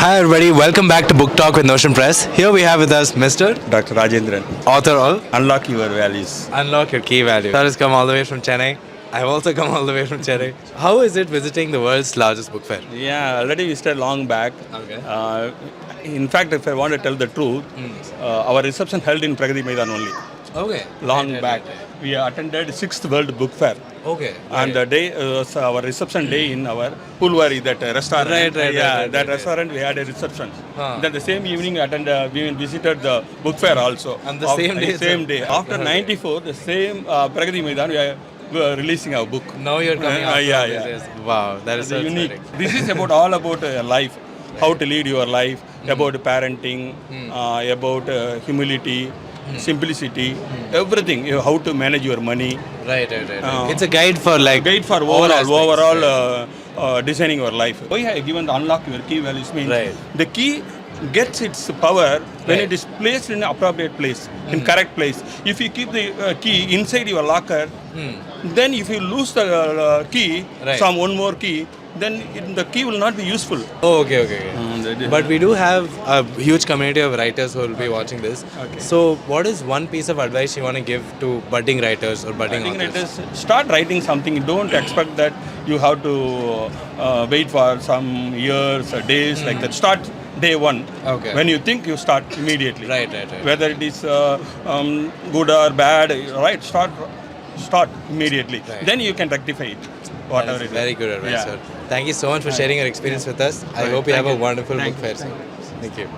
Hi everybody, welcome back to Book Talk with Notion Press. Here we have with us Mr. Dr. Rajendran. Author of Unlock your values. Unlock Your Key Value. Sir has come all the way from Chennai. I've also come all the way from Chennai. How is it visiting the world's largest book fair? Yeah, already visited long back. Okay. In fact, if I want to tell the truth, our reception held in Pragati Maidan only. Okay. Long Right. back. We attended 6th World Book Fair. Okay. And the day was our reception day in our Pulwari, that restaurant. Right. That restaurant we had a reception. Huh. Then the same evening we visited the book fair also. On the same day, Same sir? day. After Okay. 94, the same Pragati Maidan we are releasing our book. Now you're coming out. Yeah. Wow, that is so Unique. exciting. This is all about life, how to lead your life, about parenting, about humility, simplicity, everything. How to manage your money. Right. It's a guide for like Guide for all aspects, designing your life. Why I have given the unlock your key values means Right. the key gets its power when Right. it is placed in an appropriate place, in correct place. If you keep the key inside your locker, then if you lose the key, Right. some one more key, then the key will not be useful. Oh, okay. But we do have a huge community of writers who will be watching this. Okay. So, what is one piece of advice you want to give to budding writers or budding I think authors? it is start writing something. Don't expect that you have to wait for some years or days like that. Start day one. Okay. When you think, you start immediately. Right. Whether it is good or bad, right? Start immediately. Right. Then you can rectify it. Whatever That is it is. very good advice, Yeah. sir. Thank you so much for sharing your experience with us. I Right. hope you have Thank a you. wonderful Thank book fair. you. Thank you.